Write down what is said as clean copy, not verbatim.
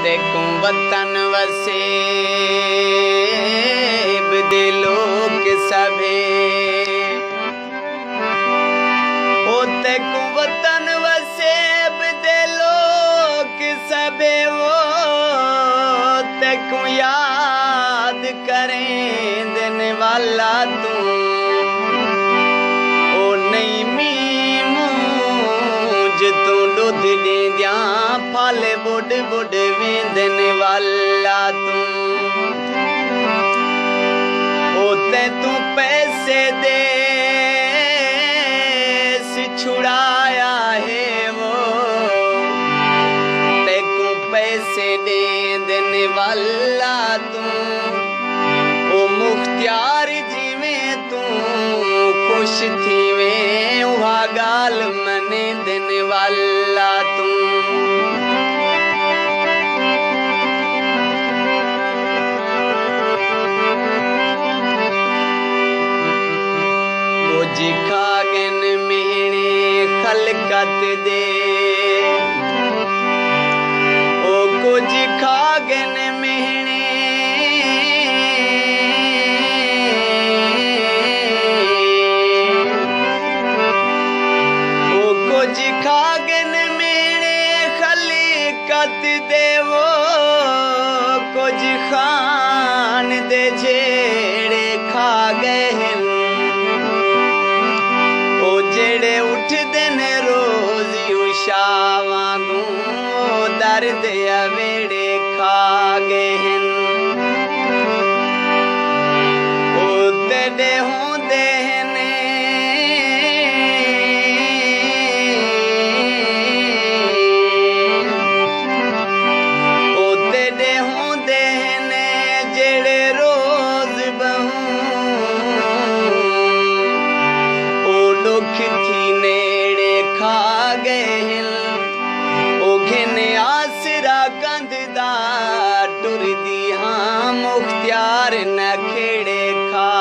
तेको वतन वसे दे लोग सभे ओ तेको वतन वसे दे लोग सभे वो तेको याद करें देने वाला तू ओ नहीं मी मुझ तू दुध दे दिया फल बुड बुड वेंदन वाला तू ओते तू पैसे दे छुड़ाया है वो तेको पैसे दे देने वाला तू ओ मुख्तियार जीवे तू खुश थी वे वहा गाल मने देने वाला तू जी खागन मेहने खलकत दे ओ कुछ खागन मेहने ओ कुछ खागन मेहने खलकत दे वो कुछ खान दे जेड़े खा गए जेड़े उठ दिन रोज उशावांगू दर्द अवेड़े खा गए ओ तेरे होंदे ने ओ तेरे होंदे ने जेड़े रोज बहू थी नेड़े खा गए ओ घिन आसरा कंधदा टुर दी हाँ मुख्तियार न खेड़े खा